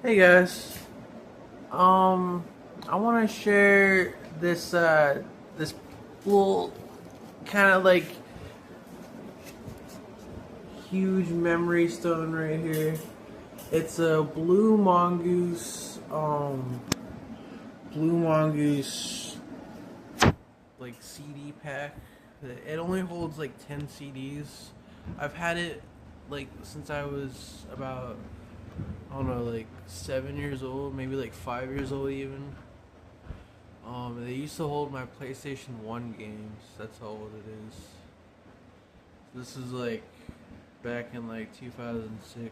Hey guys, I want to share this little kind of like huge memory stone right here. It's a blue mongoose like CD pack. It only holds like 10 CDs. I've had it like since I was about, I don't know, like 7 years old, maybe like 5 years old even. They used to hold my PlayStation 1 games. That's how old it is. This is like back in like 2006.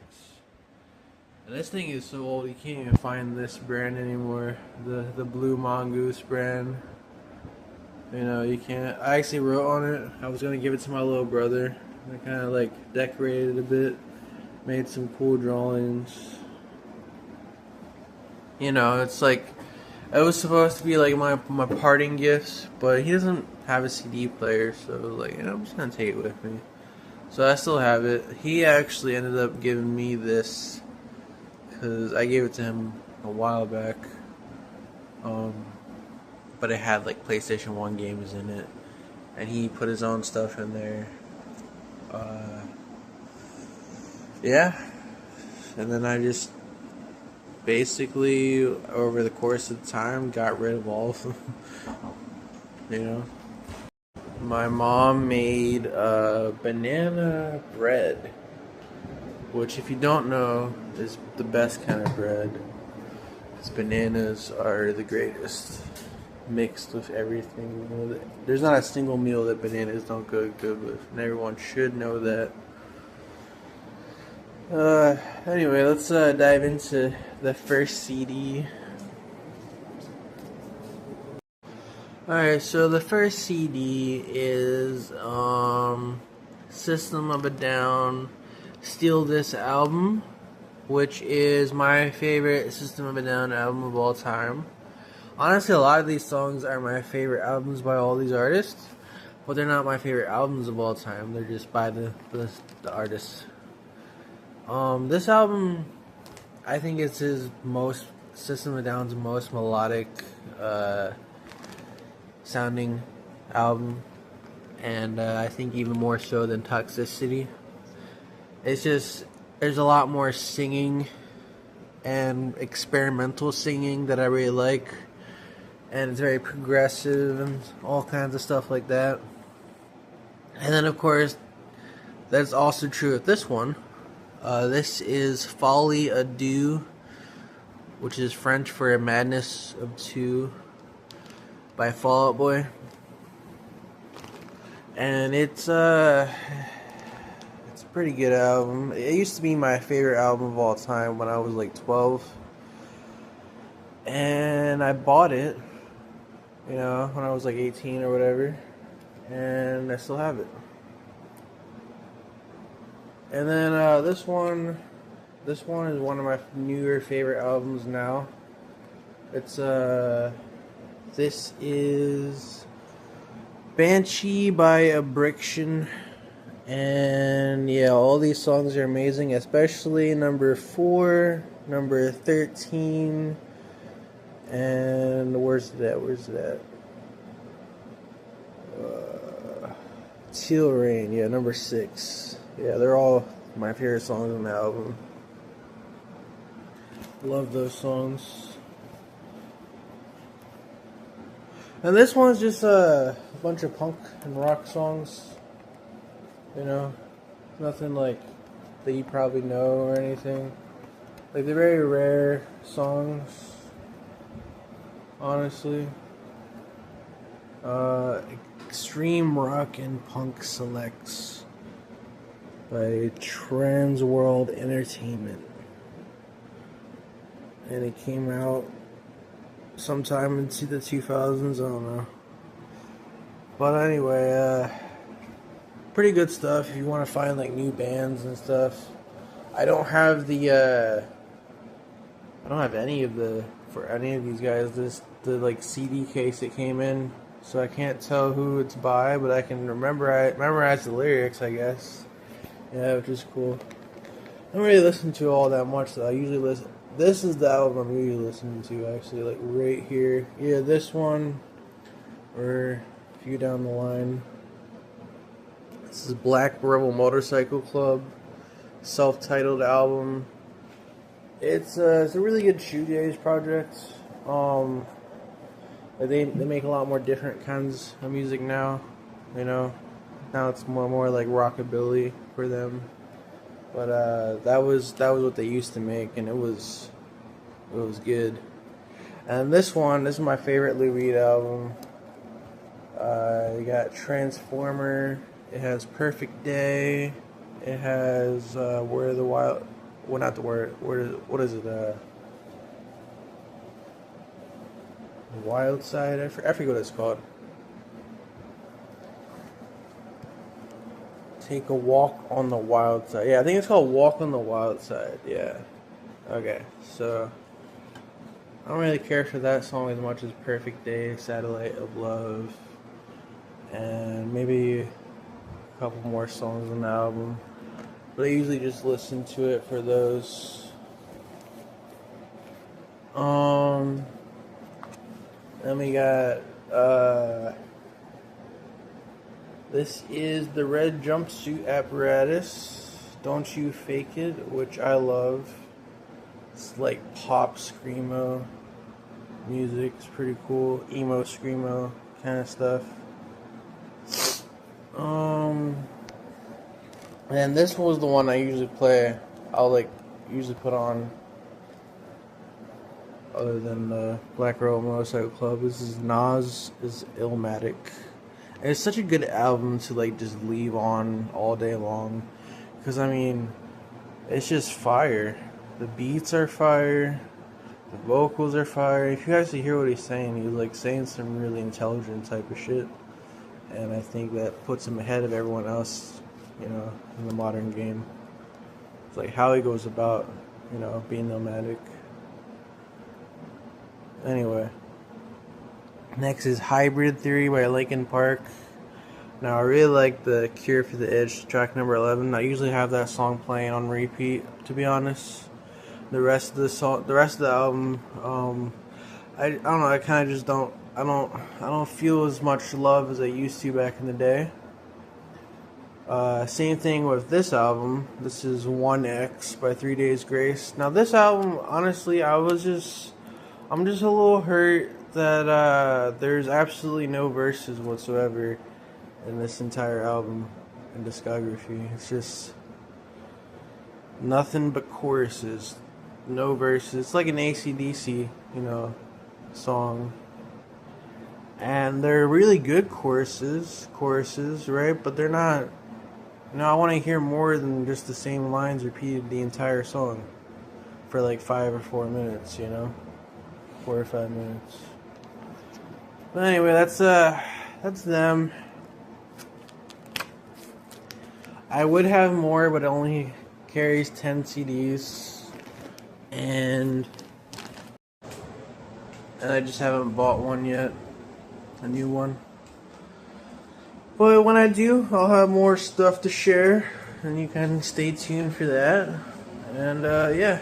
And this thing is so old you can't even find this brand anymore. The Blue Mongoose brand. You know, you can't. I actually wrote on it. I was gonna give it to my little brother. I kind of like decorated a bit, made some cool drawings. You know, it's like it was supposed to be like my parting gifts, but he doesn't have a CD player, so like, I'm just gonna take it with me. So I still have it. He actually ended up giving me this because I gave it to him a while back. Um, but it had like PlayStation 1 games in it, and he put his own stuff in there. Yeah, and then I just basically over the course of time got rid of all of them. you know my mom made banana bread, which if you don't know is the best kind of bread, because bananas are the greatest mixed with everything. There's not a single meal that bananas don't go good with, and everyone should know that. Anyway, let's dive into the first CD. Alright, so the first CD is System of a Down Steal This album, which is my favorite System of a Down album of all time. Honestly, a lot of these songs are my favorite albums by all these artists, but they're not my favorite albums of all time. They're just by the artists. This album, I think it's System of a Down's most melodic sounding album, and I think even more so than Toxicity. It's just, there's a lot more singing and experimental singing that I really like, and it's very progressive and all kinds of stuff like that. And then of course that's also true with this one. This is Folie à Deux, which is French for A Madness of Two, by Fall Out Boy. And it's a pretty good album. It used to be my favorite album of all time when I was like 12. And I bought it, when I was like 18 or whatever. And I still have it. And then this one is one of my newer favorite albums now. It's this is Banshee by Abriction, and yeah, all these songs are amazing, especially number 4, number 13, and where's that? Teal Rain, yeah, number 6. Yeah, they're all my favorite songs on the album. Love those songs. And this one's just a bunch of punk and rock songs. Nothing like that you probably know or anything. Like, they're very rare songs, honestly. Extreme Rock and Punk Selects by Trans World Entertainment. And it came out sometime into the 2000s, I don't know. But anyway, pretty good stuff if you want to find like new bands and stuff. I don't have any of these guys. The like CD case it came in, so I can't tell who it's by, but I can memorize the lyrics, I guess. Yeah, which is cool. I don't really listen to all that much though. I usually This is the album I'm usually listening to, actually, like right here. Yeah, this one, or a few down the line. This is Black Rebel Motorcycle Club, self-titled album. It's a really good shoegaze project. They make a lot more different kinds of music now, you know. Now it's more like rockabilly for them. But that was what they used to make, and it was good. And this is my favorite Lou Reed album. You got Transformer. It has Perfect Day. It has Where the Wild. Well, not the word. What is it? Wild Side. I forget what it's called. Take a Walk on the Wild Side. Yeah, I think it's called Walk on the Wild Side. Yeah. Okay, so I don't really care for that song as much as Perfect Day, Satellite of Love, and maybe a couple more songs on the album. But I usually just listen to it for those. Then we got this is the Red Jumpsuit Apparatus, Don't You Fake It, which I love. It's like pop screamo music. It's pretty cool. Emo screamo kind of stuff. And this was the one I usually play. I'll usually put on, other than the Black Rebel Motorcycle Club. This is Nas is Illmatic. And it's such a good album to just leave on all day long, because I mean, it's just fire. The beats are fire. The vocals are fire. If you actually hear what he's saying, he's saying some really intelligent type of shit. And I think that puts him ahead of everyone else, in the modern game. It's like how he goes about, being nomadic. Anyway. Next is Hybrid Theory by Linkin Park. Now I really like the Cure for the Edge, track number 11. I usually have that song playing on repeat, to be honest. The rest of the album, I don't know. I kind of just don't. I don't feel as much love as I used to back in the day. Same thing with this album. This is 1X by 3 Days Grace. Now this album, honestly, I'm just a little hurt that there's absolutely no verses whatsoever in this entire album and discography. It's just nothing but choruses, no verses. It's like an AC/DC, song. And they're really good choruses, right? But they're not, I want to hear more than just the same lines repeated the entire song for 5 or 4 minutes, 4 or 5 minutes. But anyway, that's them. I would have more, but it only carries 10 CDs, and I just haven't bought one yet, a new one. But when I do, I'll have more stuff to share, and you can stay tuned for that. And yeah,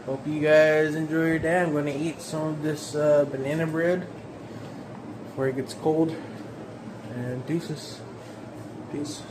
hope you guys enjoy your day. I'm going to eat some of this banana bread before it gets cold. And deuces. Peace.